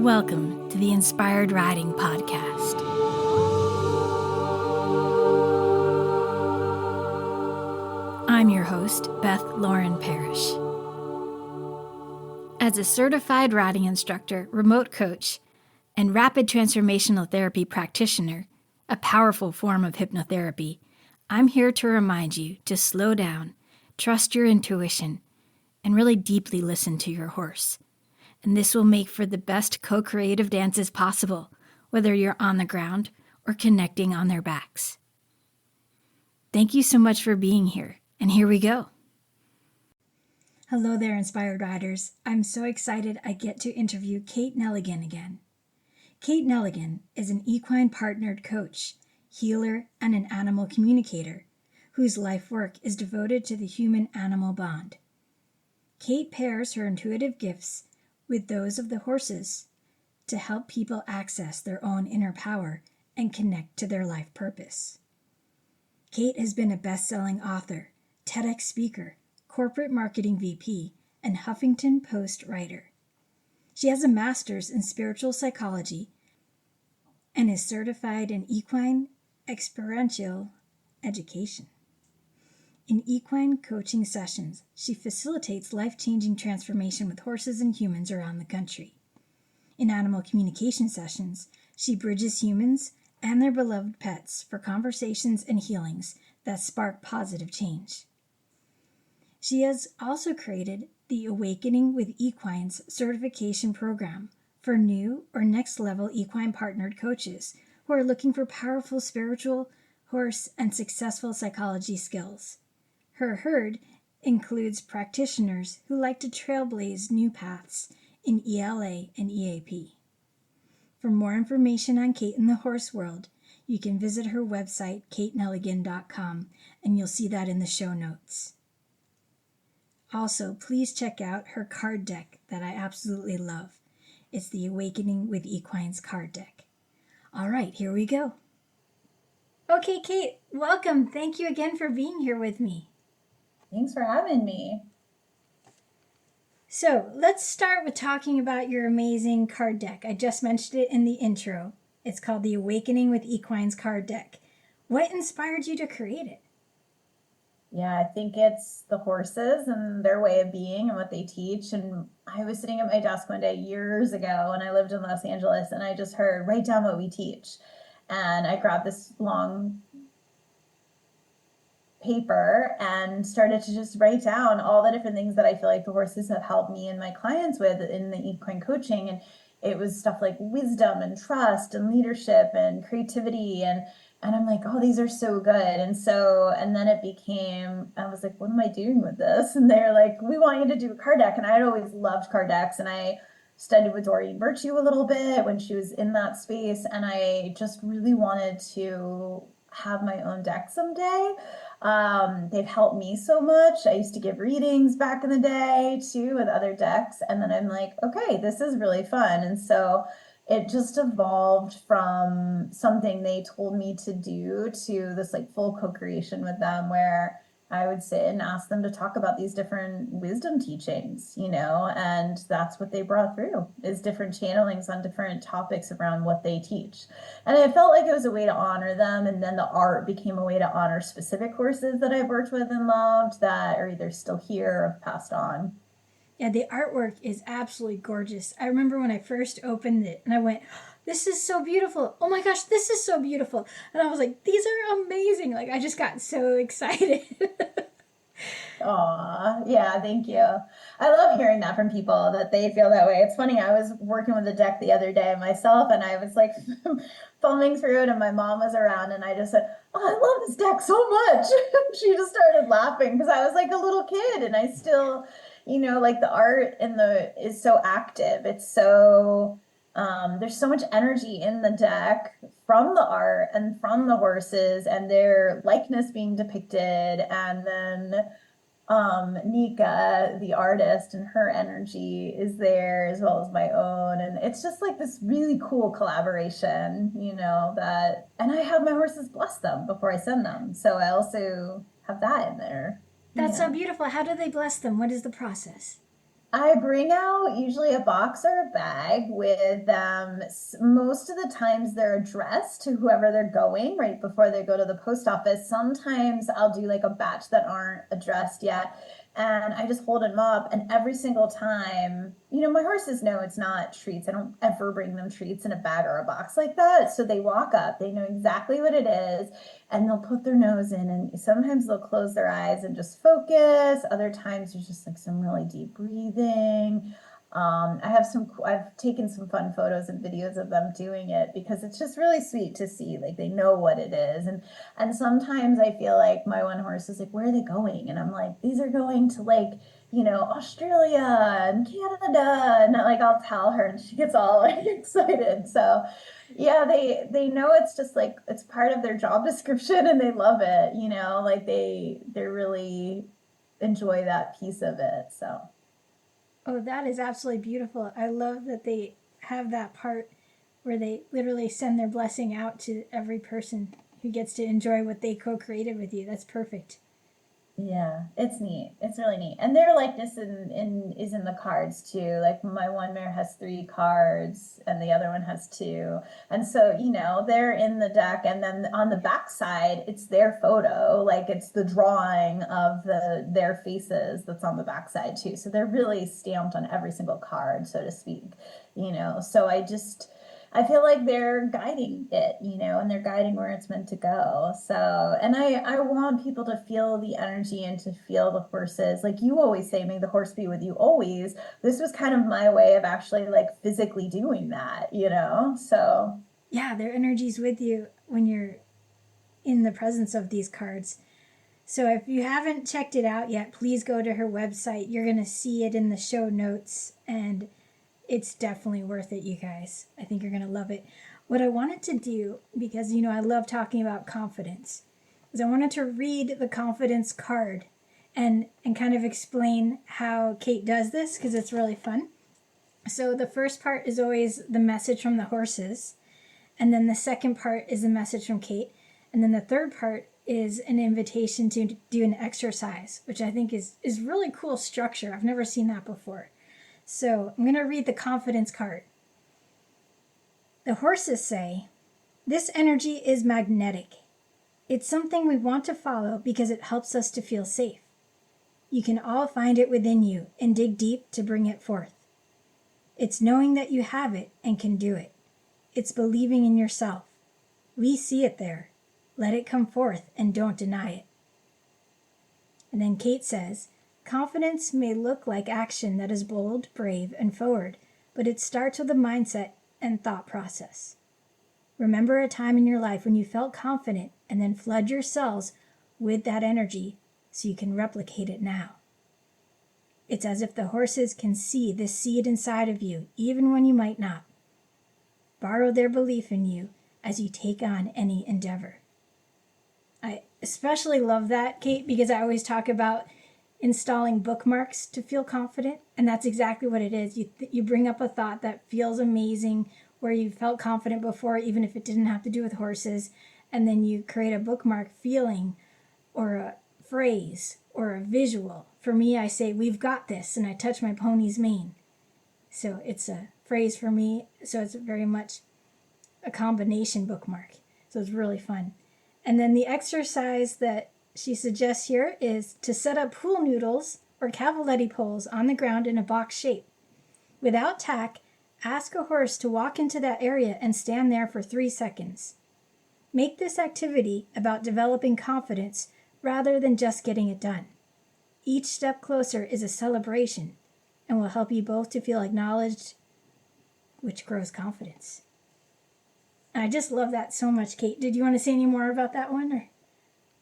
Welcome to the Inspired Riding Podcast. I'm your host, Beth Lauren Parrish. As a certified riding instructor, remote coach, and rapid transformational therapy practitioner, a powerful form of hypnotherapy, I'm here to remind you to slow down, trust your intuition, and really deeply listen to your horse. And this will make for the best co-creative dances possible, whether you're on the ground or connecting on their backs. Thank you so much for being here, and here we go. Hello there, Inspired Riders. I'm so excited I get to interview Kate Neligan again. Kate Neligan is an equine-partnered coach, healer, and an animal communicator, whose life work is devoted to the human-animal bond. Kate pairs her intuitive gifts with those of the horses to help people access their own inner power and connect to their life purpose. Kate has been a best-selling author, TEDx speaker, corporate marketing VP, and Huffington Post writer. She has a master's in spiritual psychology and is certified in Equine Experiential Education. In equine coaching sessions, she facilitates life-changing transformation with horses and humans around the country. In animal communication sessions, she bridges humans and their beloved pets for conversations and healings that spark positive change. She has also created the Awakening with Equines certification program for new or next-level equine-partnered coaches who are looking for powerful spiritual, horse, and successful psychology skills. Her herd includes practitioners who like to trailblaze new paths in ELA and EAP. For more information on Kate in the horse world, you can visit her website, kateneligan.com, and you'll see that in the show notes. Also, please check out her card deck that I absolutely love. It's the Awakening with Equines card deck. All right, here we go. Okay, Kate, welcome. Thank you again for being here with me. Thanks for having me. So let's start with talking about your amazing card deck. I just mentioned it in the intro. It's called the Awakening with Equines card deck. What inspired you to create it? Yeah, I think it's the horses and their way of being and what they teach. And I was sitting at my desk one day years ago when I lived in Los Angeles, and I just heard, write down what we teach. And I grabbed this long paper and started to just write down all the different things that I feel like the horses have helped me and my clients with in the equine coaching. And it was stuff like wisdom and trust and leadership and creativity. And I'm like, oh, these are so good. And then it became, I was like, what am I doing with this? And they're like, we want you to do a card deck. And I had always loved card decks. And I studied with Doreen Virtue a little bit when she was in that space. And I just really wanted to have my own deck someday. They've helped me so much. I used to give readings back in the day too with other decks. And then I'm like, okay, this is really fun. And so it just evolved from something they told me to do to this like full co-creation with them, where I would sit and ask them to talk about these different wisdom teachings, and that's what they brought through, is different channelings on different topics around what they teach. And I felt like it was a way to honor them. And then the art became a way to honor specific horses that I've worked with and loved that are either still here or have passed on. Yeah, the artwork is absolutely gorgeous. I remember when I first opened it and I went, this is so beautiful. Oh my gosh, this is so beautiful. And I was like, these are amazing. Like, I just got so excited. Aw, yeah, thank you. I love hearing that from people, that they feel that way. It's funny, I was working with a deck the other day myself, and I was like thumbing through it, and my mom was around, and I just said, oh, I love this deck so much. She just started laughing because I was like a little kid, and I still, like the art is so active. It's so, there's so much energy in the deck from the art and from the horses and their likeness being depicted. And then Nika, the artist, and her energy is there as well as my own. And it's just like this really cool collaboration, and I have my horses bless them before I send them. So I also have that in there. That's so beautiful. How do they bless them? What is the process? I bring out usually a box or a bag with most of the times they're addressed to whoever they're going right before they go to the post office. Sometimes I'll do like a batch that aren't addressed yet. And I just hold them up. And every single time, my horses know it's not treats. I don't ever bring them treats in a bag or a box like that. So they walk up, they know exactly what it is, and they'll put their nose in, and sometimes they'll close their eyes and just focus. Other times there's just like some really deep breathing. I've taken some fun photos and videos of them doing it because it's just really sweet to see, like they know what it is. And sometimes I feel like my one horse is like, where are they going? And I'm like, these are going to like, Australia and Canada. And like, I'll tell her and she gets all like excited. So yeah, they know it's just like, it's part of their job description and they love it, like they really enjoy that piece of it. So. Oh, that is absolutely beautiful. I love that they have that part where they literally send their blessing out to every person who gets to enjoy what they co-created with you. That's perfect. Yeah, it's neat. It's really neat. And their likeness is in the cards too. Like my one mare has 3 cards and the other one has 2. And so, they're in the deck, and then on the back side, it's their photo. Like it's the drawing of their faces that's on the back side too. So they're really stamped on every single card, so to speak. So I feel like they're guiding it, and they're guiding where it's meant to go. So, and I want people to feel the energy and to feel the horses. Like you always say, may the horse be with you always. This was kind of my way of actually like physically doing that. So. Yeah, their energy's with you when you're in the presence of these cards. So if you haven't checked it out yet, please go to her website. You're going to see it in the show notes, and it's definitely worth it, you guys. I think you're going to love it. What I wanted to do, because, I love talking about confidence, is I wanted to read the confidence card and kind of explain how Kate does this, because it's really fun. So the first part is always the message from the horses, and then the second part is the message from Kate, and then the third part is an invitation to do an exercise, which I think is really cool structure. I've never seen that before. So I'm going to read the confidence card. The horses say, "This energy is magnetic. It's something we want to follow because it helps us to feel safe. You can all find it within you and dig deep to bring it forth. It's knowing that you have it and can do it. It's believing in yourself. We see it there. Let it come forth and don't deny it." And then Kate says, "Confidence may look like action that is bold, brave, and forward, but it starts with a mindset and thought process. Remember a time in your life when you felt confident and then flood your cells with that energy so you can replicate it now. It's as if the horses can see this seed inside of you, even when you might not. Borrow their belief in you as you take on any endeavor." I especially love that, Kate, because I always talk about installing bookmarks to feel confident, and that's exactly what it is. You bring up a thought that feels amazing, where you felt confident before, even if it didn't have to do with horses, and then you create a bookmark feeling or a phrase or a visual. For me, I say, "We've got this," and I touch my pony's mane. So it's a phrase for me, so it's very much a combination bookmark. So it's really fun. And then the exercise that she suggests here is to set up pool noodles or cavaletti poles on the ground in a box shape. Without tack, ask a horse to walk into that area and stand there for 3 seconds. Make this activity about developing confidence rather than just getting it done. Each step closer is a celebration and will help you both to feel acknowledged, which grows confidence. I just love that so much, Kate. Did you want to say any more about that one? Or?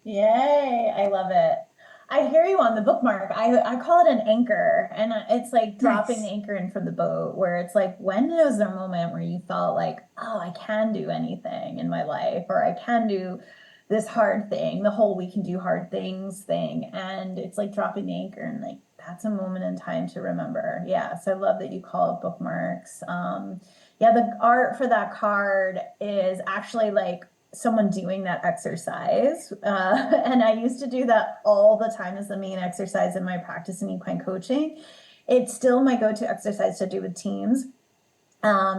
Yay, I love it. I hear you on the bookmark. I call it an anchor, and it's like dropping the anchor in from the boat, where it's like, when was there a moment where you felt like, oh, I can do anything in my life, or I can do this hard thing, the whole "we can do hard things" thing. And it's like dropping the anchor, and like, that's a moment in time to remember. Yeah, so I love that you call it bookmarks. Yeah, the art for that card is actually like someone doing that exercise. And I used to do that all the time as the main exercise in my practice in equine coaching. it's still my go-to exercise to do with teams,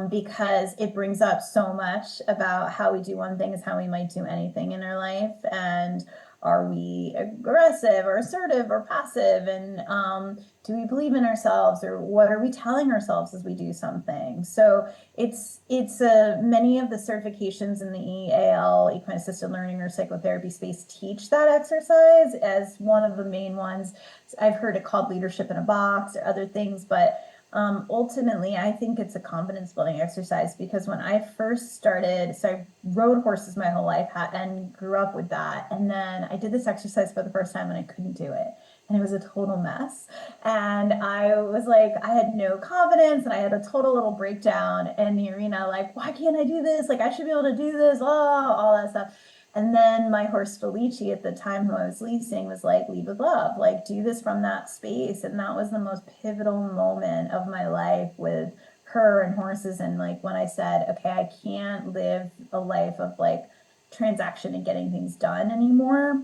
because it brings up so much about how we do one thing is how we might do anything in our life. And are we aggressive or assertive or passive? And do we believe in ourselves, or what are we telling ourselves as we do something? So it's many of the certifications in the EAL, equine assisted learning or psychotherapy space, teach that exercise as one of the main ones. I've heard it called leadership in a box or other things, but ultimately, I think it's a confidence building exercise, because when I first started, so I rode horses my whole life and grew up with that. And then I did this exercise for the first time and I couldn't do it. And it was a total mess. And I was like, I had no confidence and I had a total little breakdown in the arena. Like, why can't I do this? Like, I should be able to do this. Oh, all that stuff. And then my horse Felici at the time, who I was leasing, was like, lead with love, like do this from that space. And that was the most pivotal moment of my life with her and horses. And like when I said, okay, I can't live a life of like transaction and getting things done anymore.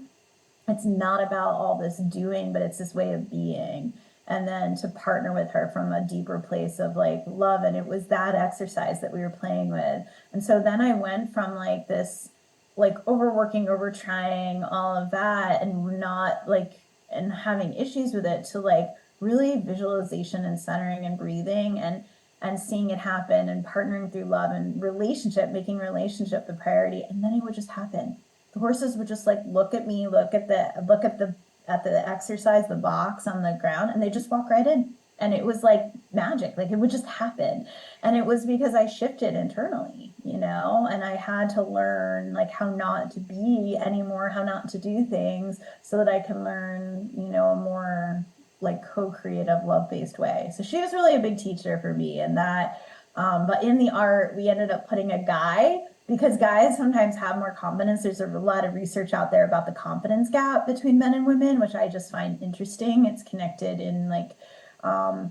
It's not about all this doing, but it's this way of being. And then to partner with her from a deeper place of like love. And it was that exercise that we were playing with. And so then I went from like this, like overworking, over trying, all of that, and not like, and having issues with it, to like really visualization and centering and breathing and seeing it happen and partnering through love and relationship, making relationship the priority. And then it would just happen. The horses would just like look at me, look at the exercise, the box on the ground, and they just walk right in. And it was like magic, like it would just happen. And it was because I shifted internally, you know, and I had to learn like how not to be anymore, how not to do things, so that I can learn, you know, a more like co-creative, love-based way. So she was really a big teacher for me. And that, but in the art, we ended up putting a guy, because guys sometimes have more confidence. There's a lot of research out there about the confidence gap between men and women, which I just find interesting. It's connected in like,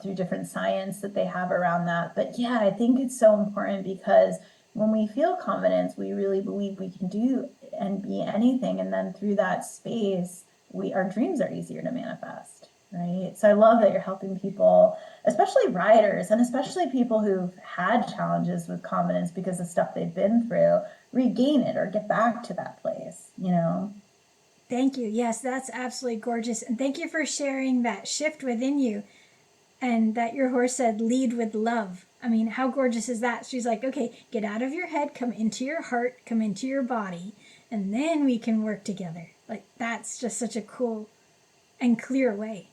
through different science that they have around that. But yeah, I think it's so important, because when we feel confidence, we really believe we can do and be anything. And then through that space, our dreams are easier to manifest, right? So I love that you're helping people, especially riders, and especially people who've had challenges with confidence because of stuff they've been through, regain it or get back to that place, you know? Thank you. Yes, that's absolutely gorgeous. And thank you for sharing that shift within you, and that your horse said, lead with love. I mean, how gorgeous is that? She's like, okay, get out of your head, come into your heart, come into your body, and then we can work together. Like, that's just such a cool and clear way.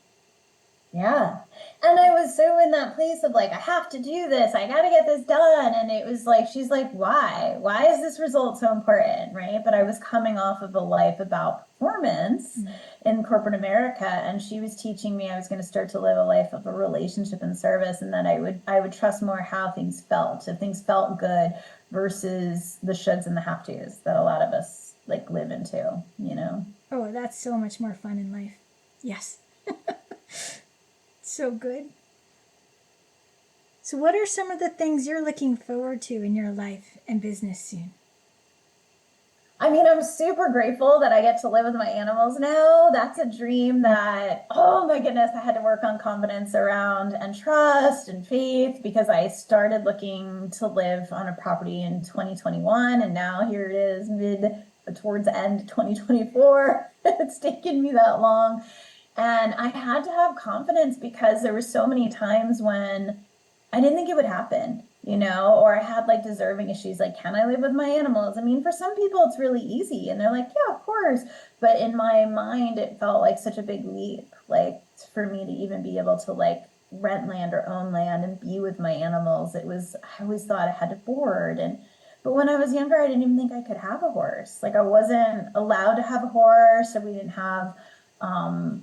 Yeah. And I was so in that place of like, I have to do this. I got to get this done. And it was like, she's like, why? Why is this result so important? Right. But I was coming off of a life about performance in corporate America. And she was teaching me I was going to start to live a life of a relationship and service. And then I would trust more how things felt, if things felt good, versus the shoulds and the have tos that a lot of us like live into, you know? Oh, that's so much more fun in life. Yes. So good. So what are some of the things you're looking forward to in your life and business soon? I mean, I'm super grateful that I get to live with my animals now. That's a dream that, oh my goodness, I had to work on confidence around, and trust and faith, because I started looking to live on a property in 2021. And now here it is towards the end of 2024. It's taken me that long. And I had to have confidence, because there were so many times when I didn't think it would happen, you know, or I had like deserving issues, like, can I live with my animals? I mean, for some people it's really easy and they're like, yeah, of course. But in my mind, it felt like such a big leap, like for me to even be able to like rent land or own land and be with my animals. I always thought I had to board. But when I was younger, I didn't even think I could have a horse. Like I wasn't allowed to have a horse, or we didn't have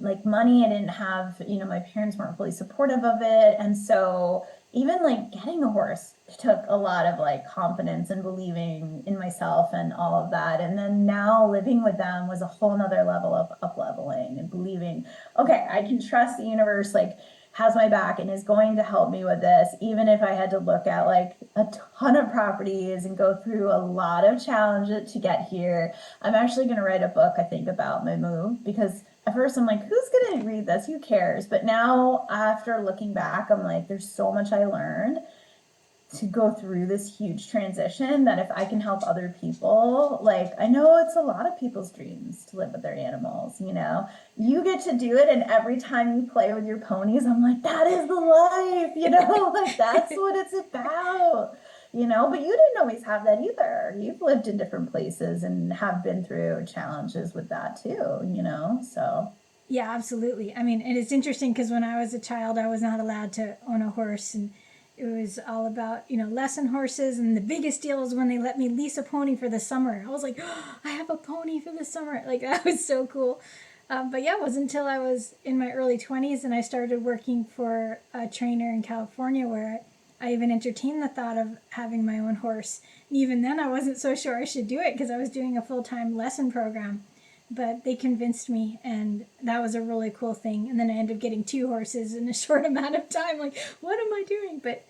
like money. I didn't have, you know, my parents weren't fully supportive of it. And so even like getting a horse took a lot of like confidence and believing in myself and all of that. And then now living with them was a whole nother level of up leveling and believing, okay, I can trust the universe, like has my back and is going to help me with this, even if I had to look at like a ton of properties and go through a lot of challenges to get here. I'm actually going to write a book, I think, about my move, because at first I'm like, who's going to read this? Who cares? But now after looking back, I'm like, there's so much I learned to go through this huge transition that if I can help other people, like I know it's a lot of people's dreams to live with their animals, you know, you get to do it. And every time you play with your ponies, I'm like, that is the life, you know, like that's what it's about, you know, but you didn't always have that either. You've lived in different places and have been through challenges with that too, you know, so. Yeah, absolutely. I mean, and it's interesting because when I was a child, I was not allowed to own a horse, and it was all about, lesson horses. And the biggest deal was when they let me lease a pony for the summer. I was like, oh, I have a pony for the summer. Like, that was so cool. But yeah, it wasn't until I was in my early 20s and I started working for a trainer in California where I even entertained the thought of having my own horse. And even then, I wasn't so sure I should do it because I was doing a full-time lesson program. But they convinced me, and that was a really cool thing. And then I ended up getting 2 horses in a short amount of time. Like, what am I doing? But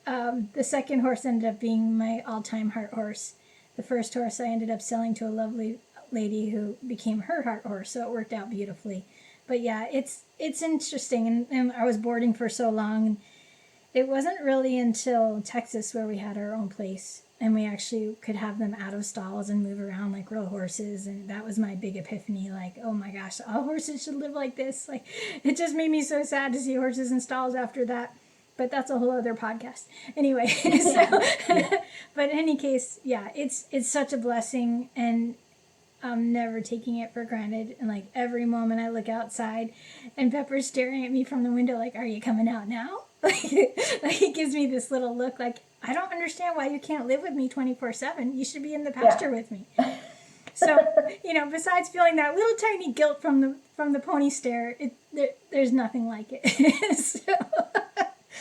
the second horse ended up being my all-time heart horse. The first horse I ended up selling to a lovely lady who became her heart horse, so it worked out beautifully. But yeah, it's interesting, and I was boarding for so long, and it wasn't really until Texas where we had our own place and we actually could have them out of stalls and move around like real horses. And that was my big epiphany, like, oh my gosh, all horses should live like this. Like, it just made me so sad to see horses in stalls after that. But that's a whole other podcast. Anyway, so, but in any case, yeah, it's such a blessing, and I'm never taking it for granted. And like every moment I look outside and Pepper's staring at me from the window like, are you coming out now? Like he gives me this little look like, I don't understand why you can't live with me 24/7. You should be in the pasture with me. So, besides feeling that little tiny guilt from the pony stare, there's nothing like it. So.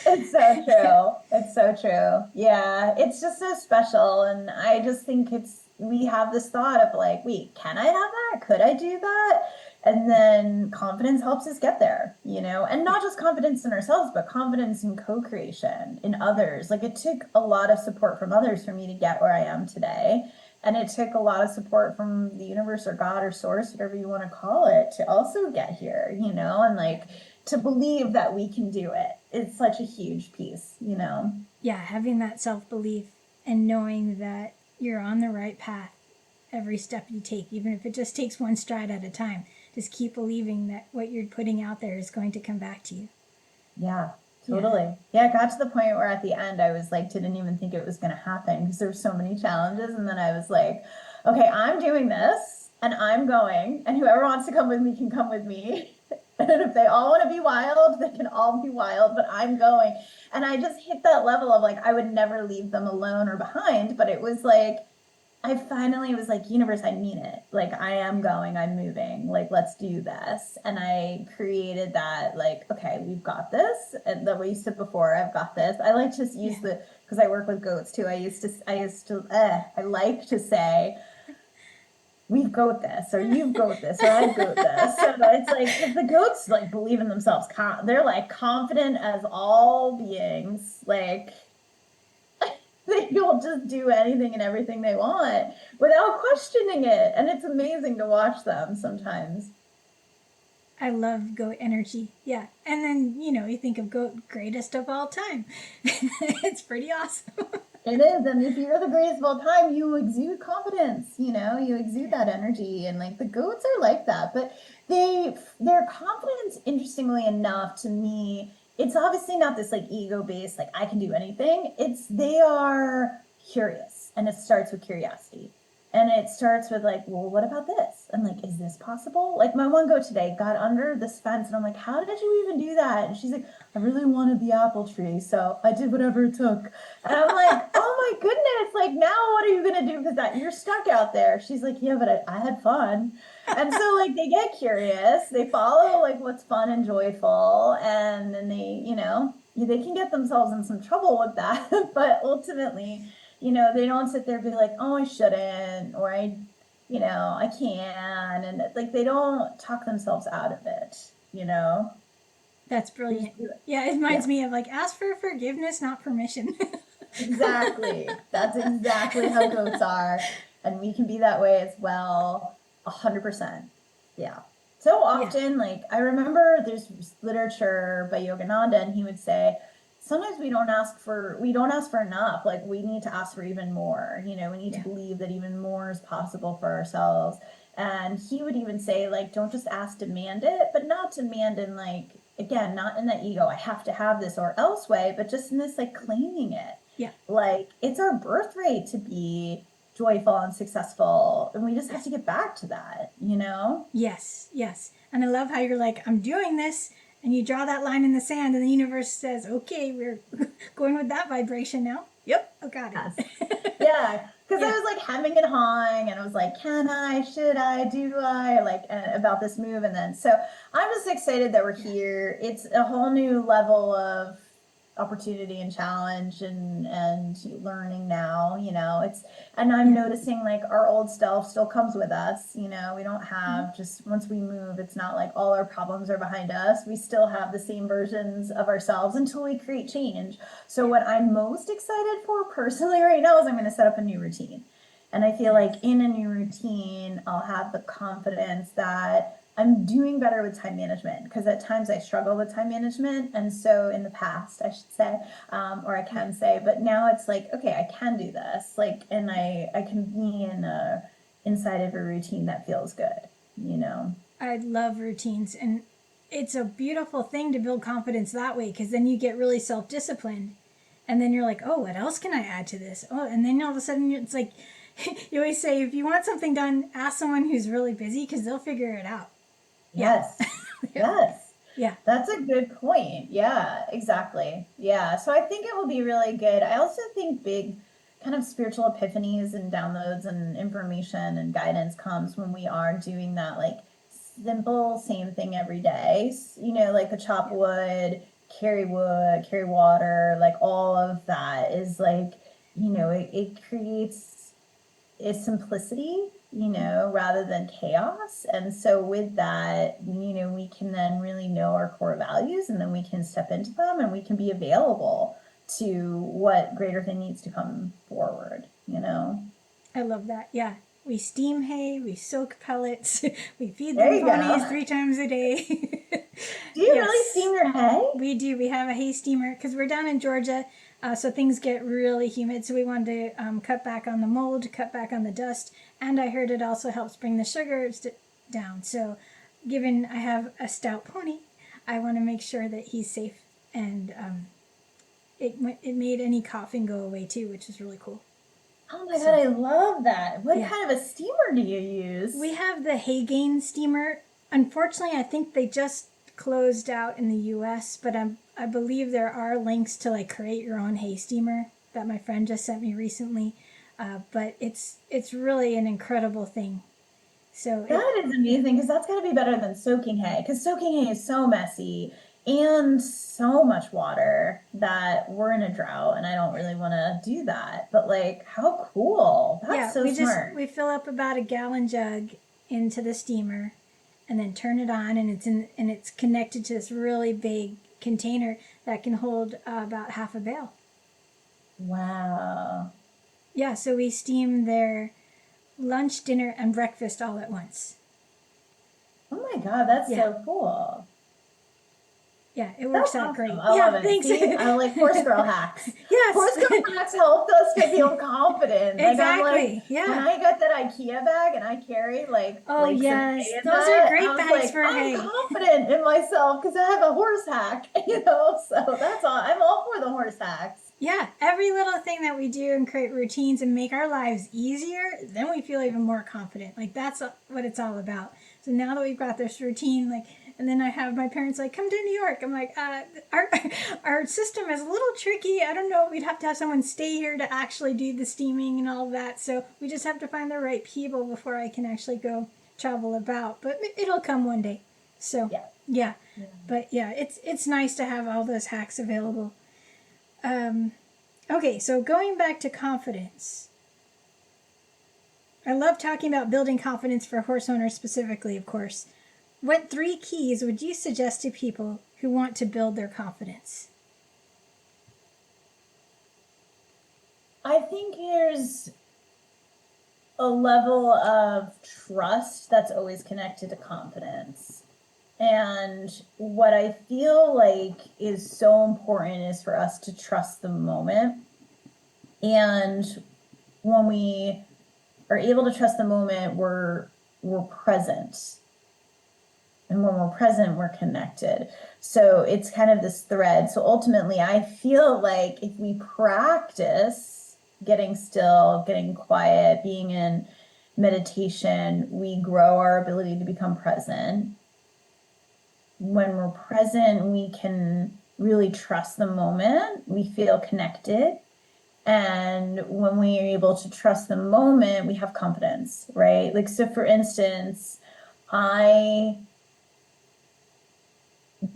It's so true. It's so true. Yeah, it's just so special. And I just think we have this thought of like, wait, can I have that? Could I do that? And then confidence helps us get there, and not just confidence in ourselves, but confidence in co-creation in others. Like it took a lot of support from others for me to get where I am today. And it took a lot of support from the universe or God or source, whatever you want to call it, to also get here, and like to believe that we can do it. It's such a huge piece, Yeah, having that self-belief and knowing that you're on the right path every step you take, even if it just takes one stride at a time. Just keep believing that what you're putting out there is going to come back to you. Yeah, totally. Yeah, it got to the point where at the end I was like, didn't even think it was going to happen because there were so many challenges. And then I was like, okay, I'm doing this and I'm going, and whoever wants to come with me can come with me. And if they all want to be wild, they can all be wild, but I'm going. And I just hit that level of like, I would never leave them alone or behind. But it was like, I finally was like, universe, I mean it. Like, I am going, I'm moving. Like, let's do this. And I created that, like, okay, we've got this. And the way you said before, I've got this. I like to use because I work with goats too. I like to say, we've got this, or you've got this, or I've got this. So it's like, if the goats like believe in themselves, they're like confident as all beings, like they'll just do anything and everything they want without questioning it. And it's amazing to watch them sometimes. I love goat energy. Yeah. And then, you think of goat, greatest of all time. It's pretty awesome. It is. And if you're the greatest of all time, you exude confidence, you exude that energy. And like the goats are like that, but their confidence, interestingly enough, to me, it's obviously not this like ego-based, like I can do anything. They are curious, and it starts with curiosity. And it starts with like, well, what about this? And like, is this possible? Like my one goat today got under this fence and I'm like, how did you even do that? And she's like, I really wanted the apple tree, so I did whatever it took. And I'm like, oh my goodness, like now what are you going to do? Because you're stuck out there. She's like, yeah, but I had fun. And so like they get curious, they follow like what's fun and joyful. And then they can get themselves in some trouble with that. But ultimately, they don't sit there and be like, oh, I shouldn't, or I can. And like, they don't talk themselves out of it, That's brilliant. Yeah, it reminds me of like, ask for forgiveness, not permission. Exactly. That's exactly how goats are. And we can be that way as well. 100%. Yeah. So often, like, I remember there's literature by Yogananda, and he would say, sometimes we don't ask for enough. Like, we need to ask for even more. You know, we need to believe that even more is possible for ourselves. And he would even say, like, don't just ask, demand it, but not demand in, like, again, not in that ego, I have to have this or else way, but just in this, like, claiming it. Yeah. Like, it's our birthright to be joyful and successful, and we just have to get back to that, you know? Yes, yes. And I love how you're like, I'm doing this, and you draw that line in the sand, and the universe says, okay, we're going with that vibration now. Yep, I got it. Yeah, because I was like hemming and hawing, and I was like, can I, should I, do I, like, about this move. And then, so I'm just excited that we're here. It's a whole new level of opportunity and challenge and learning now, you know. It's, and I'm noticing like our old self still comes with us, you know. We don't have just, once we move, it's not like all our problems are behind us. We still have the same versions of ourselves until we create change. So what I'm most excited for personally right now is I'm going to set up a new routine. And I feel like in a new routine, I'll have the confidence that I'm doing better with time management, because at times I struggle with time management. And so in the past, I should say, or I can say, but now it's like, okay, I can do this. Like, and I can be inside of a routine that feels good, you know? I love routines, and it's a beautiful thing to build confidence that way, because then you get really self-disciplined, and then you're like, oh, what else can I add to this? Oh, and then all of a sudden it's like, you always say, if you want something done, ask someone who's really busy, because they'll figure it out. Yes. Yes. Yeah. That's a good point. Yeah, exactly. Yeah. So I think it will be really good. I also think big kind of spiritual epiphanies and downloads and information and guidance comes when we are doing that, like, simple same thing every day. You know, like the chop wood, carry water, like all of that is like, you know, it creates a simplicity, you know, rather than chaos. And so with that, you know, we can then really know our core values, and then we can step into them, and we can be available to what greater thing needs to come forward, you know? I love that. Yeah. We steam hay, we soak pellets, we feed There them you ponies go. 3 times a day. Do you really steam your hay? We do. We have a hay steamer because we're down in Georgia, so things get really humid. So we wanted to cut back on the mold, cut back on the dust, and I heard it also helps bring the sugars down. So, given I have a stout pony, I want to make sure that he's safe, and it made any coughing go away too, which is really cool. Oh my God, I love that. What kind of a steamer do you use? We have the Haygain steamer. Unfortunately, I think they just closed out in the US, but I believe there are links to like create your own hay steamer that my friend just sent me recently. But it's really an incredible thing. So that is amazing, because that's got to be better than soaking hay, because soaking hay is so messy and so much water that we're in a drought, and I don't really want to do that. But like, how cool. That's so smart. We fill up about a gallon jug into the steamer and then turn it on, and it's connected to this really big container that can hold about half a bale. Wow. Yeah, so we steam their lunch, dinner, and breakfast all at once. Oh my God, that's so cool. Yeah, it works out great. I love it. Thanks. See, I like horse girl hacks. Yes. Horse girl hacks help us to feel confident. Exactly. When I got that IKEA bag and I carry like yes, those are great bags for hay. I'm confident in myself because I have a horse hack, you know. So that's all. I'm all for the horse hacks. Yeah, every little thing that we do and create routines and make our lives easier, then we feel even more confident. Like, that's what it's all about. So now that we've got this routine, like, and then I have my parents like, come to New York. I'm like, our system is a little tricky. I don't know. We'd have to have someone stay here to actually do the steaming and all of that. So we just have to find the right people before I can actually go travel about. But it'll come one day. So, yeah. But yeah, it's nice to have all those hacks available. Okay, so going back to confidence. I love talking about building confidence for horse owners specifically, of course. What 3 keys would you suggest to people who want to build their confidence? I think there's a level of trust that's always connected to confidence. And what I feel like is so important is for us to trust the moment. And when we are able to trust the moment, we're present. And when we're present, we're connected. So it's kind of this thread. So ultimately, I feel like if we practice getting still, getting quiet, being in meditation, we grow our ability to become present. When we're present, we can really trust the moment. We feel connected. And when we are able to trust the moment, we have confidence, right? Like, so for instance, I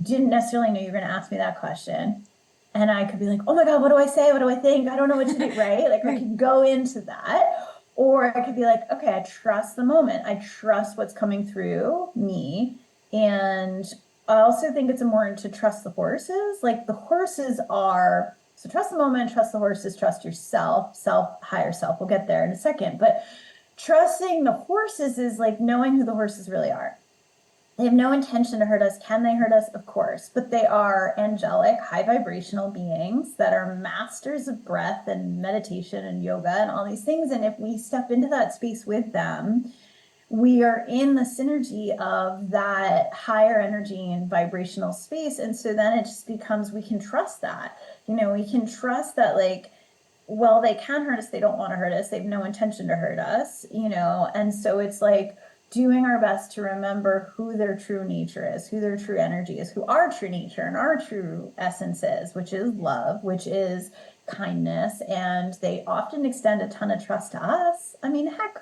didn't necessarily know you were going to ask me that question. And I could be like, oh my God, what do I say? What do I think? I don't know what to do, right? Like, I could go into that. Or I could be like, okay, I trust the moment. I trust what's coming through me. And I also think it's important to trust the horses. Like, the horses are, so trust the moment, trust the horses, trust yourself, higher self. We'll get there in a second. But trusting the horses is like knowing who the horses really are. They have no intention to hurt us. Can they hurt us? Of course. But they are angelic, high vibrational beings that are masters of breath and meditation and yoga and all these things. And if we step into that space with them, we are in the synergy of that higher energy and vibrational space. And so then it just becomes, we can trust that. You know, we can trust that, like, well, they can hurt us. They don't want to hurt us. They have no intention to hurt us, you know? And so it's like, doing our best to remember who their true nature is, who their true energy is, who our true nature and our true essence is, which is love, which is kindness. And they often extend a ton of trust to us. I mean, heck,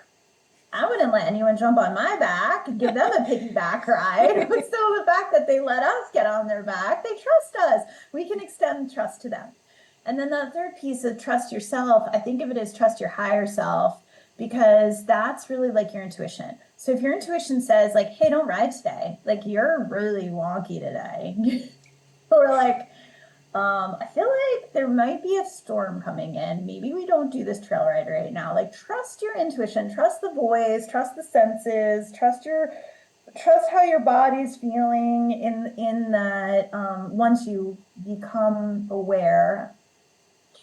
I wouldn't let anyone jump on my back and give them a piggyback ride. But so the fact that they let us get on their back, they trust us. We can extend trust to them. And then the third piece of trust yourself, I think of it as trust your higher self, because that's really like your intuition. So if your intuition says, like, hey, don't ride today, like, you're really wonky today, or like, I feel like there might be a storm coming in, maybe we don't do this trail ride right now. Like, trust your intuition, trust the voice, trust the senses, trust how your body's feeling in that. Once you become aware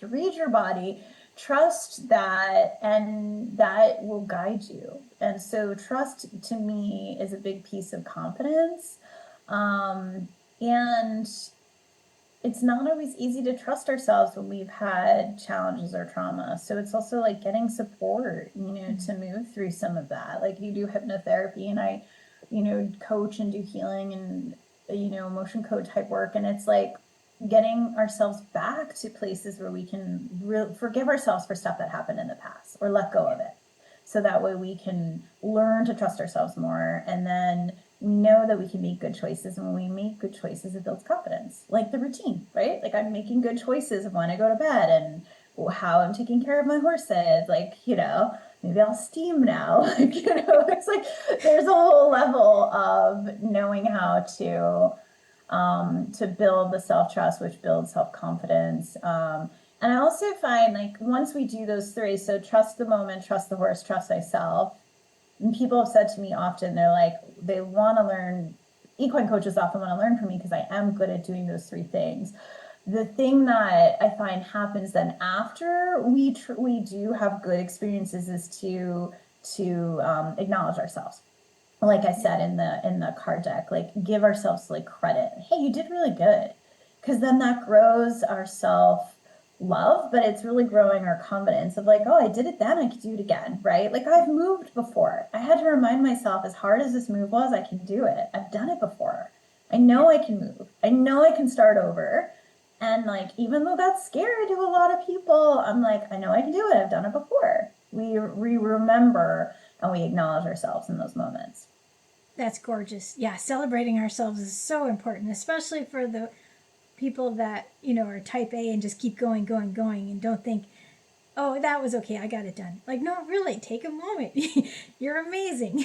to read your body, trust that, and that will guide you. And so trust to me is a big piece of confidence. And it's not always easy to trust ourselves when we've had challenges or trauma. So it's also like getting support, you know, to move through some of that. Like, you do hypnotherapy, and I, you know, coach and do healing and, you know, emotion code type work. And it's like getting ourselves back to places where we can forgive ourselves for stuff that happened in the past, or let go of it. So that way we can learn to trust ourselves more. And then we know that we can make good choices. And when we make good choices, it builds confidence. Like the routine, right? Like, I'm making good choices of when I go to bed and how I'm taking care of my horses. Like, you know, maybe I'll steam now. Like, you know, it's like there's a whole level of knowing how to build the self-trust, which builds self-confidence. And I also find, like, once we do those three, so trust the moment, trust the horse, trust thyself. And people have said to me often, they're like, they want to learn, equine coaches often want to learn from me because I am good at doing those three things. The thing that I find happens then after we do have good experiences is to acknowledge ourselves. Like I said in the card deck, like, give ourselves like credit. Hey, you did really good. Because then that grows our self-love, but it's really growing our confidence of like, oh, I did it then, I could do it again, right? Like, I've moved before. I had to remind myself, as hard as this move was, I can do it. I've done it before. I know I can move. I know I can start over. And like, even though that's scary to a lot of people, I'm like, I know I can do it. I've done it before. We remember and we acknowledge ourselves in those moments. That's gorgeous. Yeah, celebrating ourselves is so important, especially for the people that, you know, are type A and just keep going, going, going, and don't think, oh, that was okay, I got it done. Like, no, really, take a moment. You're amazing.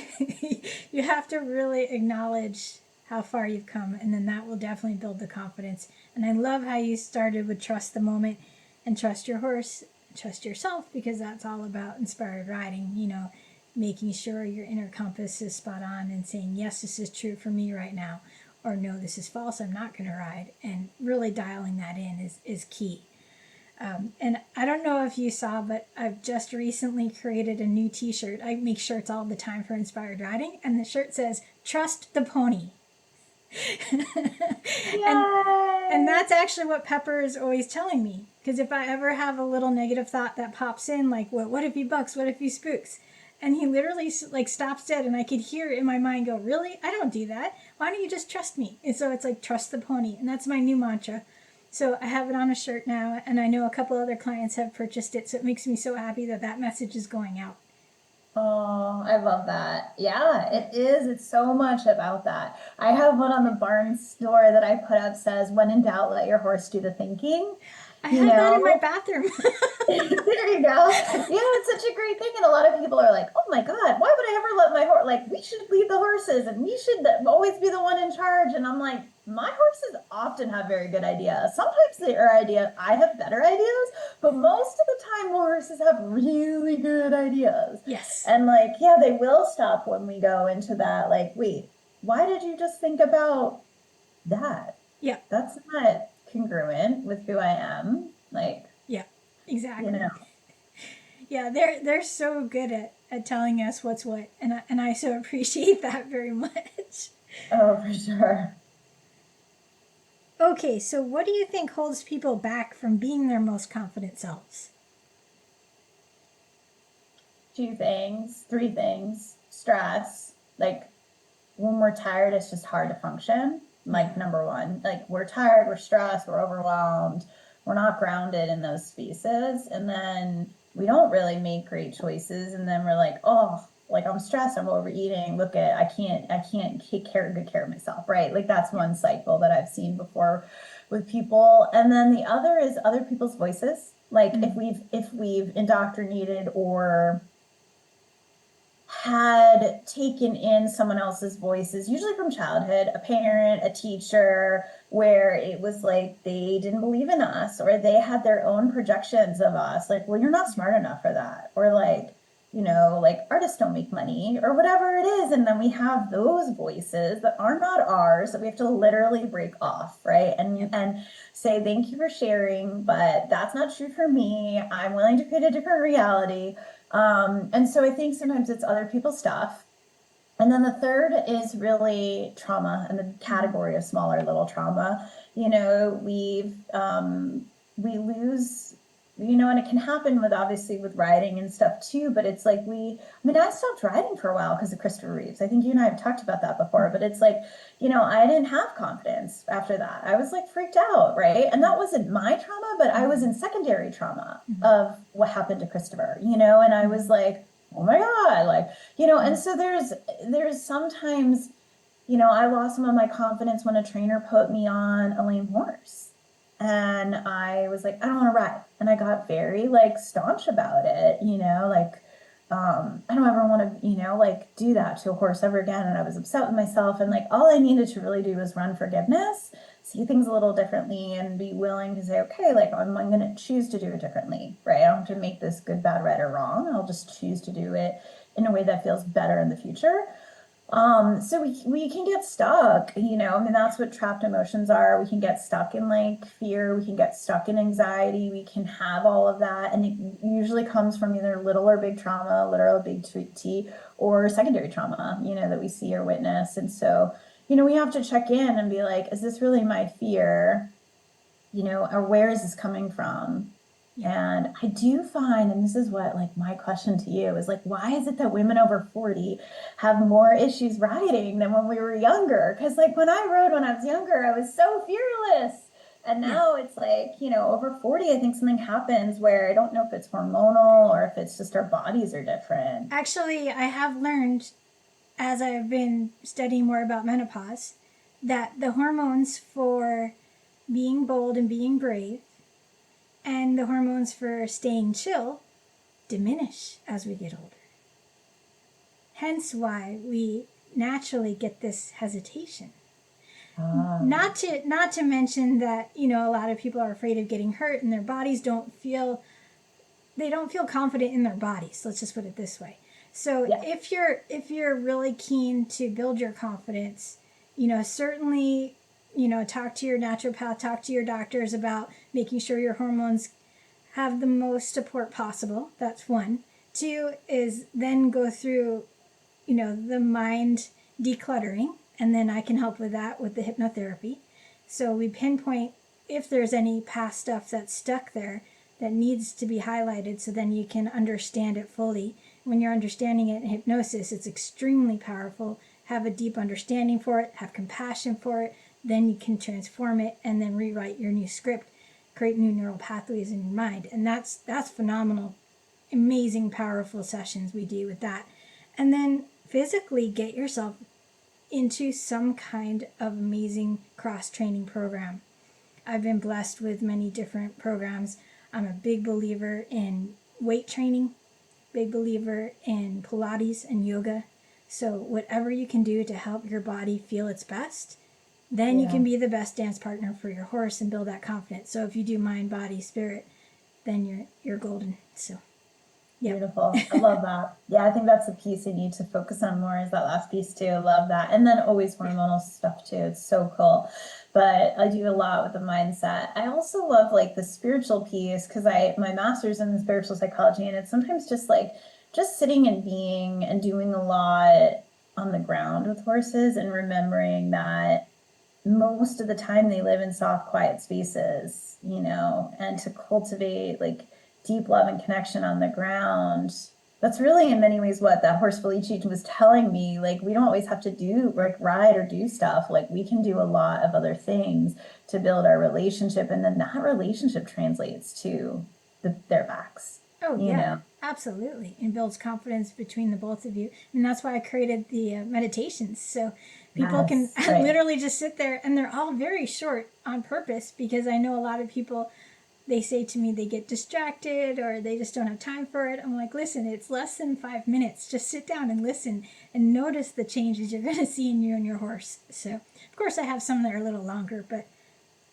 You have to really acknowledge how far you've come, and then that will definitely build the confidence. And I love how you started with trust the moment and trust your horse, trust yourself, because that's all about inspired riding, you know. making sure your inner compass is spot on and saying, yes, this is true for me right now, or no, this is false, I'm not going to ride. And really dialing that in is key. And I don't know if you saw, but I've just recently created a new t-shirt. I make shirts all the time for Inspired Riding, and the shirt says, "Trust the pony." and, and that's actually what Pepper is always telling me. Because if I ever have a little negative thought that pops in, like, what if he bucks? What if he spooks? And he literally like stops dead, and I could hear it in my mind go, really? I don't do that. Why don't you just trust me? And so it's like, trust the pony. And that's my new mantra. So I have it on a shirt now, and I know a couple other clients have purchased it. So it makes me so happy that that message is going out. Oh, I love that. Yeah, it is. It's so much about that. I have one on the barn door that I put up says, when in doubt, let your horse do the thinking. I have that in my bathroom. There you go. Yeah, it's such a great thing. And a lot of people are like, oh my God, why would I ever let my horse, like, we should lead the horses and we should always be the one in charge. And I'm like, my horses often have very good ideas. Sometimes I have better ideas, but most of the time horses have really good ideas. Yes. And like, yeah, they will stop when we go into that, like, wait, why did you just think about that? Yeah. That's not congruent with who I am. Like, yeah, exactly. You know. Yeah, they're so good at telling us what's what, and I so appreciate that very much. Oh, for sure. Okay, so what do you think holds people back from being their most confident selves? 2 things, 3 things. Stress. Like, when we're tired, it's just hard to function. Like, number one, like, we're tired, we're stressed, we're overwhelmed, we're not grounded in those spaces. And then we don't really make great choices. And then we're like, oh, like, I'm stressed, I'm overeating. Look at, I can't take good care of myself, right? Like, that's one cycle that I've seen before with people. And then the other is other people's voices. Like, if we've indoctrinated or had taken in someone else's voices, usually from childhood, a parent, a teacher, where it was like they didn't believe in us, or they had their own projections of us, like, well, you're not smart enough for that, or like, you know, like, artists don't make money, or whatever it is. And then we have those voices that are not ours that we have to literally break off, right? And say, thank you for sharing, but that's not true for me. I'm willing to create a different reality. And so I think sometimes it's other people's stuff. And then the third is really trauma, and the category of smaller little trauma. You know, we lose, you know, and it can happen with, obviously, with riding and stuff too, but it's like I stopped riding for a while because of Christopher Reeves. I think you and I have talked about that before, but it's like, you know, I didn't have confidence after that. I was like freaked out, right? And that wasn't my trauma, but I was in secondary trauma of what happened to Christopher, you know, and I was like, oh my God, like, you know, and so there's sometimes, you know, I lost some of my confidence when a trainer put me on a lame horse. And I was like, I don't want to ride. And I got very like staunch about it, you know, like, I don't ever want to, you know, like, do that to a horse ever again. And I was upset with myself. And like, all I needed to really do was run forgiveness, see things a little differently, and be willing to say, okay, like, I'm going to choose to do it differently, right? I don't have to make this good, bad, right, or wrong. I'll just choose to do it in a way that feels better in the future. So we can get stuck, you know, I mean, that's what trapped emotions are. We can get stuck in like fear. We can get stuck in anxiety. We can have all of that. And it usually comes from either little or big trauma, little or big T, or secondary trauma, you know, that we see or witness. And so, you know, we have to check in and be like, is this really my fear? You know, or where is this coming from? And I do find, and this is what, like, my question to you is like, why is it that women over 40 have more issues riding than when we were younger? Because like when I rode when I was younger, I was so fearless. And now it's like, you know, over 40, I think something happens where I don't know if it's hormonal or if it's just our bodies are different. Actually, I have learned, as I've been studying more about menopause, that the hormones for being bold and being brave and the hormones for staying chill diminish as we get older. Hence why we naturally get this hesitation. Not to mention that, you know, a lot of people are afraid of getting hurt and their bodies don't feel confident in their bodies. Let's just put it this way. So Yeah. if you're really keen to build your confidence, certainly, talk to your naturopath, talk to your doctors about making sure your hormones have the most support possible. That's one. Two is then go through, the mind decluttering, and then I can help with that with the hypnotherapy. So we pinpoint if there's any past stuff that's stuck there that needs to be highlighted, so then you can understand it fully. When you're understanding it in hypnosis, it's extremely powerful. Have a deep understanding for it, have compassion for it, then you can transform it and then rewrite your new script, create new neural pathways in your mind. And that's phenomenal, amazing, powerful sessions we do with that. And then physically get yourself into some kind of amazing cross-training program. I've been blessed with many different programs. I'm a big believer in weight training, big believer in Pilates and yoga. So whatever you can do to help your body feel its best, then you can be the best dance partner for your horse and build that confidence. So if you do mind, body, spirit, then you're golden. So yeah. Beautiful. I love that. Yeah, I think that's the piece I need to focus on more, is that last piece too. Love that. And then always hormonal stuff too. It's so cool. But I do a lot with the mindset. I also love like the spiritual piece, because my master's in spiritual psychology, and it's sometimes just sitting and being and doing a lot on the ground with horses, and remembering that most of the time they live in soft, quiet spaces, and to cultivate like deep love and connection on the ground. That's really in many ways what that horse Felice was telling me. Like, we don't always have to do like ride or do stuff. Like, we can do a lot of other things to build our relationship, and then that relationship translates to their backs. Oh yeah, absolutely, and builds confidence between the both of you. And that's why I created the meditations, so people can literally just sit there, and they're all very short on purpose, because I know a lot of people, they say to me they get distracted or they just don't have time for it. I'm like, listen, it's less than 5 minutes. Just sit down and listen and notice the changes you're going to see in you and your horse. So, of course, I have some that are a little longer, but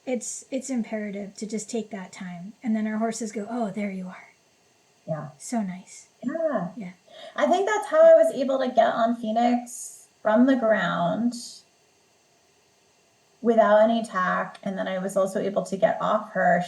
it's imperative to just take that time. And then our horses go, oh, there you are. Yeah. So nice. Yeah. Yeah. I think that's how I was able to get on Phoenix from the ground without any tack. And then I was also able to get off her.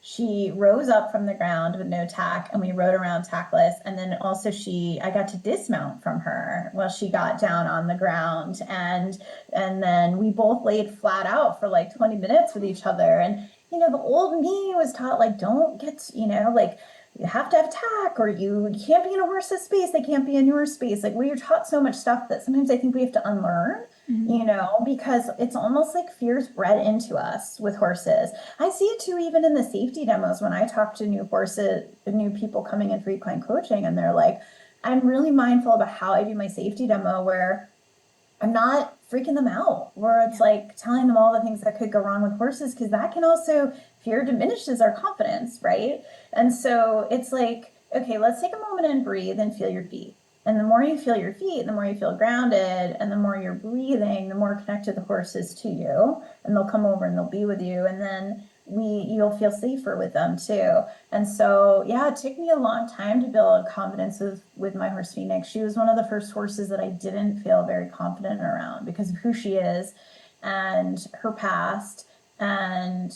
She rose up from the ground with no tack, and we rode around tackless. And then also I got to dismount from her while she got down on the ground. And then we both laid flat out for like 20 minutes with each other. And, the old me was taught, like, don't get, like, you have to have tack, or you can't be in a horse's space. They can't be in your space. Like, we're taught so much stuff that sometimes I think we have to unlearn, because it's almost like fear's bred into us with horses. I see it too, even in the safety demos, when I talk to new people coming in for equine coaching, and they're like, I'm really mindful about how I do my safety demo, where I'm not freaking them out, where it's like telling them all the things that could go wrong with horses, because that can also, fear diminishes our confidence, right? And so it's like, okay, let's take a moment and breathe and feel your feet. And the more you feel your feet, the more you feel grounded, and the more you're breathing, the more connected the horse is to you, and they'll come over and they'll be with you. And then you'll feel safer with them too. And so, yeah, it took me a long time to build confidence with my horse Phoenix. She was one of the first horses that I didn't feel very confident around because of who she is and her past. And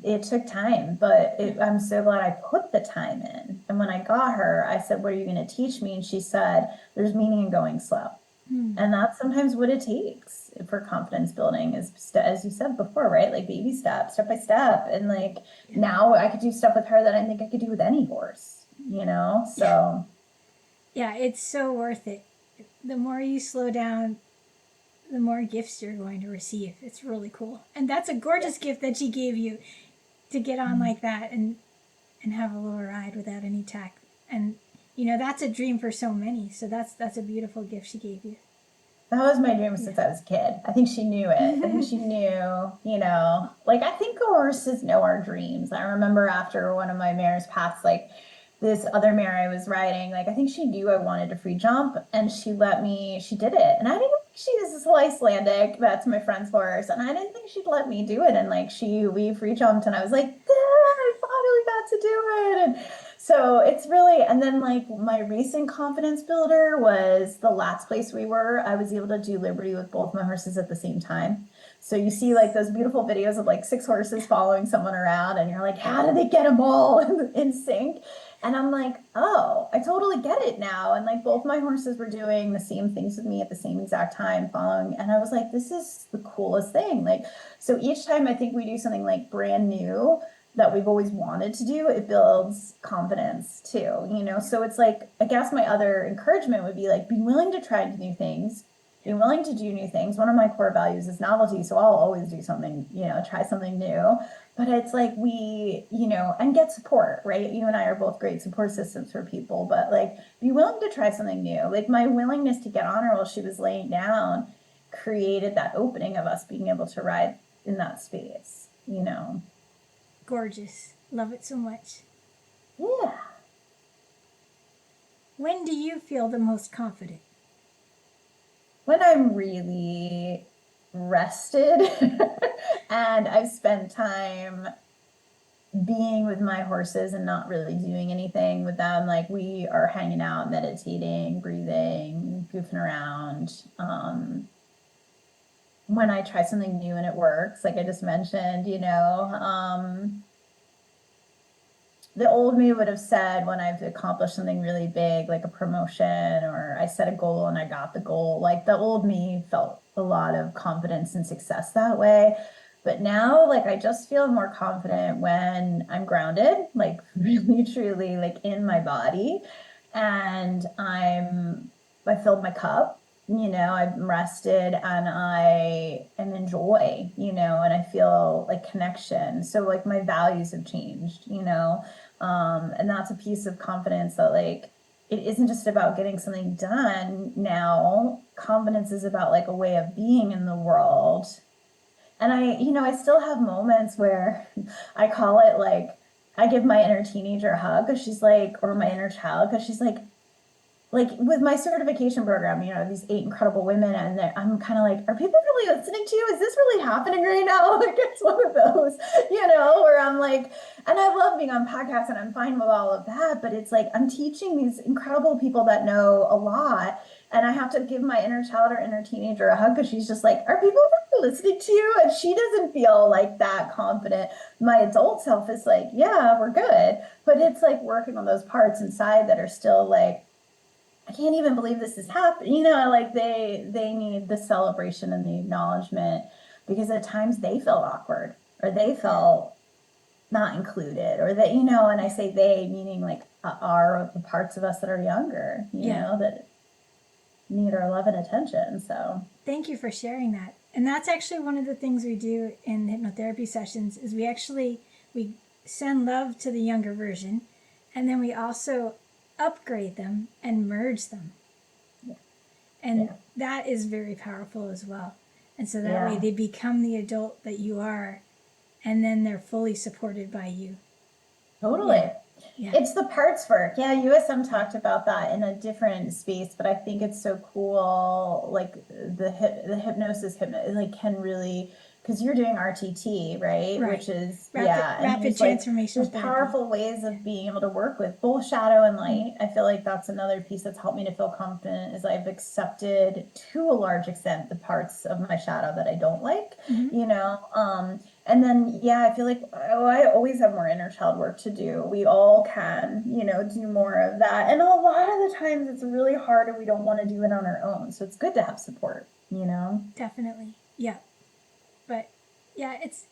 it took time, but I'm so glad I put the time in. And when I got her, I said, what are you going to teach me? And she said, there's meaning in going slow. And that's sometimes what it takes for confidence building, is, as you said before, right? Like baby steps, step by step. And like now I could do stuff with her that I think I could do with any horse, So yeah, it's so worth it. The more you slow down, the more gifts you're going to receive. It's really cool. And that's a gorgeous gift that she gave you, to get on like that and have a little ride without any tack. And that's a dream for so many. So that's a beautiful gift she gave you. That was my dream since I was a kid. I think she knew it. I think she knew, like, I think horses know our dreams. I remember after one of my mares passed, like, this other mare I was riding, like, I think she knew I wanted to free jump, and she did it. And I didn't think she was this Icelandic, that's my friend's horse, and I didn't think she'd let me do it. And like, we free jumped, and I was like, I finally got to do it. And So it's really, and then like my recent confidence builder was the last place we were, I was able to do Liberty with both my horses at the same time. So you see like those beautiful videos of like 6 horses following someone around and you're like, how did they get them all in sync? And I'm like, oh, I totally get it now. And like both my horses were doing the same things with me at the same exact time following. And I was like, this is the coolest thing. Like, so each time I think we do something like brand new that we've always wanted to do, it builds confidence too, you know? So it's like, I guess my other encouragement would be like, be willing to try new things, be willing to do new things. One of my core values is novelty. So I'll always do something, you know, try something new. But it's like we, you know, and get support, right? You and I are both great support systems for people, but like be willing to try something new. Like my willingness to get on her while she was laying down created that opening of us being able to ride in that space, you know? Gorgeous. Love it so much. Yeah. When do you feel the most confident? When I'm really rested and I've spent time being with my horses and not really doing anything with them, like we are hanging out, meditating, breathing, goofing around. When I try something new and it works, like I just mentioned, you know, the old me would have said when I've accomplished something really big, like a promotion, or I set a goal and I got the goal, like the old me felt a lot of confidence and success that way. But now, like, I just feel more confident when I'm grounded, like really, truly, like in my body. And I filled my cup, you know, I'm rested and I am in joy, you know, and I feel like connection. So like my values have changed, you know. And that's a piece of confidence that like it isn't just about getting something done now. Confidence is about like a way of being in the world. And I, you know, I still have moments where I call it like I give my inner teenager a hug because she's like, or my inner child, because she's like with my certification program, you know, these 8 incredible women, and I'm kind of like, are people really listening to you? Is this really happening right now? Like it's one of those, you know, where I'm like, and I love being on podcasts and I'm fine with all of that, but it's like I'm teaching these incredible people that know a lot, and I have to give my inner child or inner teenager a hug because she's just like, are people really listening to you? And she doesn't feel like that confident. My adult self is like, yeah, we're good, but it's like working on those parts inside that are still like, I can't even believe this is happening. You know, like they need the celebration and the acknowledgement because at times they felt awkward or they felt not included or that, you know, and I say they meaning like are the parts of us that are younger, you know, that need our love and attention. So thank you for sharing that. And that's actually one of the things we do in hypnotherapy sessions is we send love to the younger version, and then we also upgrade them and merge them. Yeah. And that is very powerful as well. And so that way they become the adult that you are, and then they're fully supported by you. Totally. Yeah. It's the parts work. Yeah, USM talked about that in a different space, but I think it's so cool. Like the hypnosis like can really, because you're doing RTT, right? Which is rapid transformation. There's powerful ways of being able to work with both shadow and light. I feel like that's another piece that's helped me to feel confident. Is I've accepted to a large extent the parts of my shadow that I don't like. You know. And then, I feel like I always have more inner child work to do. We all can, you know, do more of that. And a lot of the times it's really hard and we don't want to do it on our own. So it's good to have support, you know? Definitely. Yeah. But it's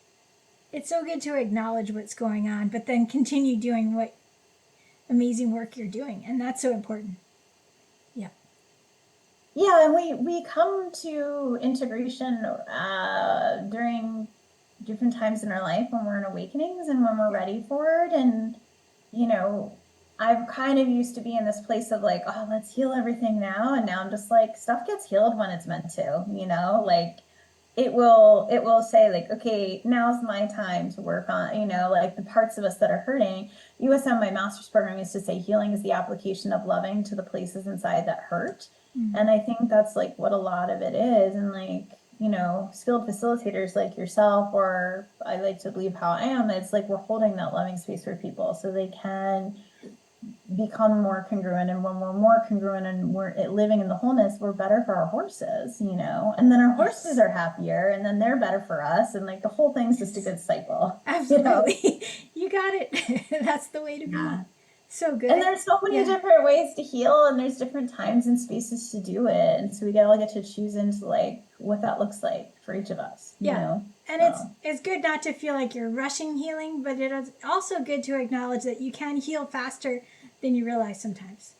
so good to acknowledge what's going on, but then continue doing what amazing work you're doing. And that's so important. Yeah. Yeah. And we come to integration during different times in our life when we're in awakenings and when we're ready for it. And, you know, I've kind of used to be in this place of like, oh, let's heal everything now. And now I'm just like, stuff gets healed when it's meant to, you know, like it will say like, okay, now's my time to work on, you know, like the parts of us that are hurting. USM, my master's program, used to say healing is the application of loving to the places inside that hurt. And I think that's like what a lot of it is. And like, you know, skilled facilitators like yourself, or I like to believe how I am, it's like we're holding that loving space for people so they can become more congruent, and when we're more congruent and we're living in the wholeness, we're better for our horses, and then our horses are happier, and then they're better for us, and like the whole thing's just a good cycle. Absolutely. You got it. That's the way to be. So good. And there's so many different ways to heal, and there's different times and spaces to do it, and so we all get to choose into like what that looks like for each of us. You know? And it's good not to feel like you're rushing healing, but it is also good to acknowledge that you can heal faster than you realize sometimes.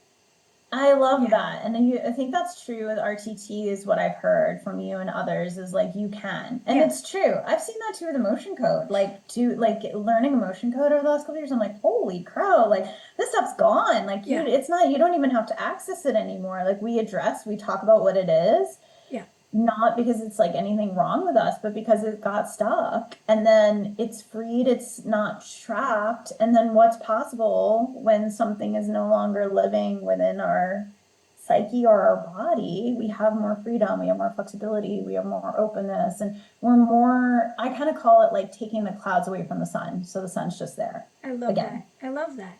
I love that. And I think that's true with RTT, is what I've heard from you and others, is like, you can. And it's true. I've seen that too with emotion code. Like learning emotion code over the last couple of years, I'm like, holy crow, like this stuff's gone. Like it's not, you don't even have to access it anymore. Like we talk about what it is. Not because it's like anything wrong with us, but because it got stuck, and then it's freed, it's not trapped. And then what's possible when something is no longer living within our psyche or our body? We have more freedom, we have more flexibility, we have more openness, and we're more, I kind of call it like taking the clouds away from the sun. So the sun's just there. I love that. I love that.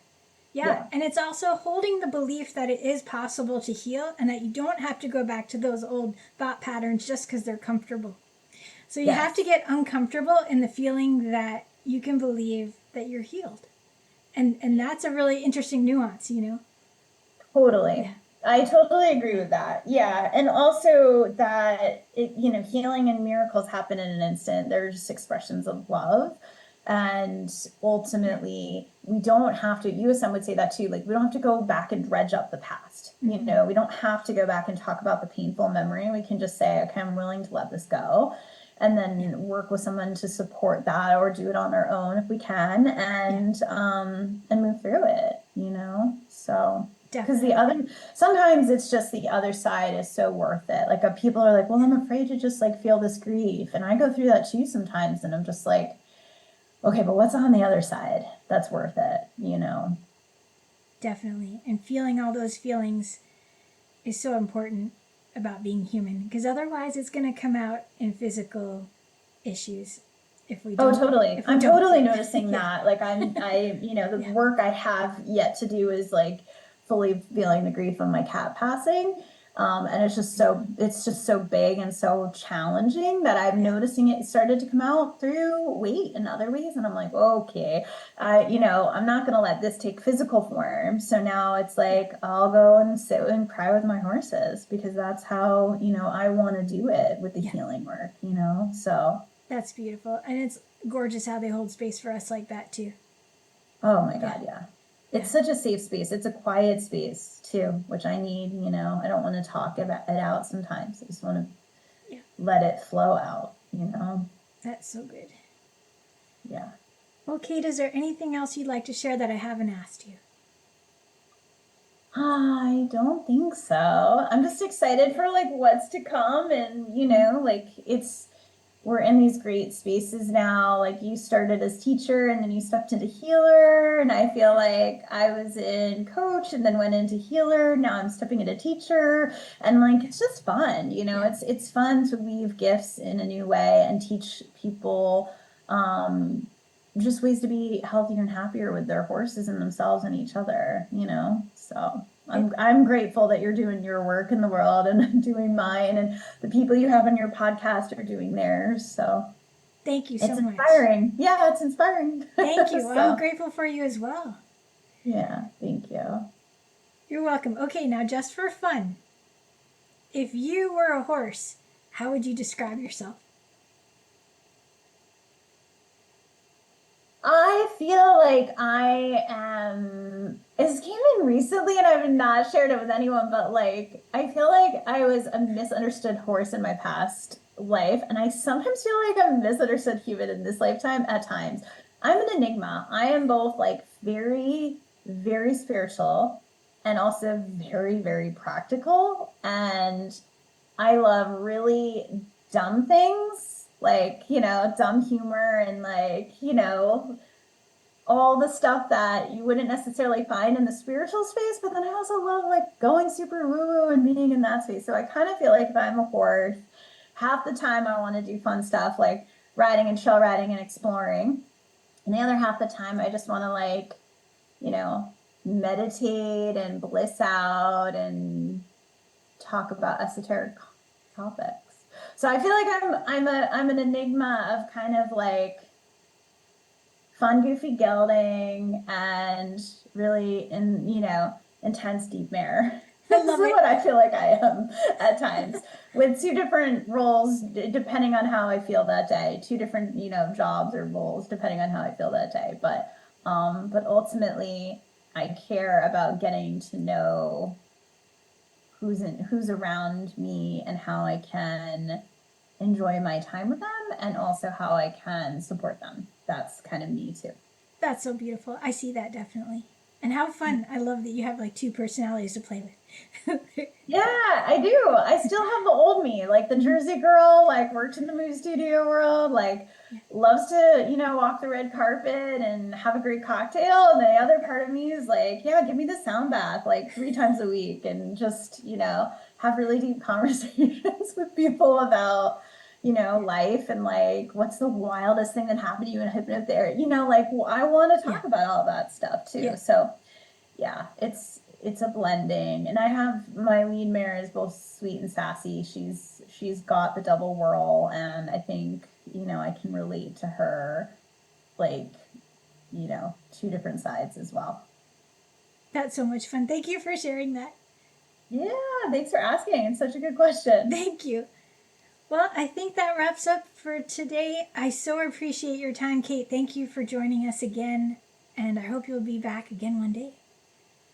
Yeah. And it's also holding the belief that it is possible to heal, and that you don't have to go back to those old thought patterns just because they're comfortable. So you have to get uncomfortable in the feeling that you can believe that you're healed. And that's a really interesting nuance, Totally. Yeah. I totally agree with that. Yeah. And also that, healing and miracles happen in an instant. They're just expressions of love. And ultimately, we don't have to, USM would say that too, like we don't have to go back and dredge up the past. We don't have to go back and talk about the painful memory. We can just say, okay, I'm willing to let this go, and then work with someone to support that, or do it on our own if we can, and move through it, so. Because sometimes it's just the other side is so worth it. Like people are like, well, I'm afraid to just like feel this grief. And I go through that too sometimes, and I'm just like, okay, but what's on the other side that's worth it, Definitely. And feeling all those feelings is so important about being human, because otherwise it's going to come out in physical issues if we don't. Oh, totally. I'm totally noticing that. Like the work I have yet to do is like fully feeling the grief of my cat passing. And it's just so big and so challenging that I'm noticing it started to come out through weight and other ways. And I'm like, okay, I'm not going to let this take physical form. So now it's like, I'll go and sit and cry with my horses, because that's how, I want to do it with the healing work, so. That's beautiful. And it's gorgeous how they hold space for us like that too. Oh my God. Yeah. It's such a safe space. It's a quiet space too, which I need, I don't want to talk about it out sometimes. I just want to let it flow out, That's so good. Yeah. Well, Kate, is there anything else you'd like to share that I haven't asked you? I don't think so. I'm just excited for like what's to come, and, we're in these great spaces now. Like you started as teacher, and then you stepped into healer. And I feel like I was in coach and then went into healer. Now I'm stepping into teacher, and like, it's just fun. It's fun to weave gifts in a new way and teach people, just ways to be healthier and happier with their horses and themselves and each other, so. I'm grateful that you're doing your work in the world, and I'm doing mine, and the people you have on your podcast are doing theirs. So thank you so much. It's inspiring. Yeah, it's inspiring. Thank you. I'm grateful for you as well. Yeah, thank you. You're welcome. Okay, now just for fun, if you were a horse, how would you describe yourself? I feel like I am, it came in recently and I've not shared it with anyone, but like, I feel like I was a misunderstood horse in my past life. And I sometimes feel like I'm a misunderstood human in this lifetime at times. I'm an enigma. I am both like very, very spiritual and also very, very practical. And I love really dumb things. Like, dumb humor and like, all the stuff that you wouldn't necessarily find in the spiritual space. But then I also love like going super woo-woo and being in that space. So I kind of feel like if I'm a horse, half the time I want to do fun stuff like riding and trail riding and exploring. And the other half the time I just want to like, meditate and bliss out and talk about esoteric topics. So I feel like I'm an enigma of kind of like fun, goofy gelding and really intense deep mare. I love it. What I feel like I am at times, with two different roles depending on how I feel that day, two different, jobs or roles depending on how I feel that day. But ultimately I care about getting to know who's around me and how I can enjoy my time with them, and also how I can support them. That's kind of me too. That's so beautiful. I see that definitely. And how fun. I love that you have like two personalities to play with. Yeah, I do. I still have the old me, like the Jersey girl, like worked in the movie studio world, like loves to, walk the red carpet and have a great cocktail. And the other part of me is like, yeah, give me the sound bath like 3 times a week and just, have really deep conversations with people about, life and like, what's the wildest thing that happened to you in hypnotherapy? Like, I want to talk about all that stuff too. Yeah. So yeah, it's a blending. And I have my lead mare is both sweet and sassy. She's got the double whirl, and I think, I can relate to her like, two different sides as well. That's so much fun. Thank you for sharing that. Yeah, thanks for asking. It's such a good question. Thank you. Well, I think that wraps up for today. I so appreciate your time, Kate. Thank you for joining us again, and I hope you'll be back again one day.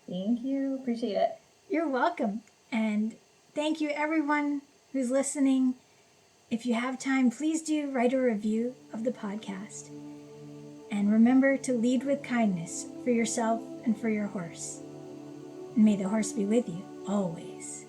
Thank you. Appreciate it. You're welcome. And thank you, everyone who's listening. If you have time, please do write a review of the podcast. And remember to lead with kindness for yourself and for your horse. And may the horse be with you always.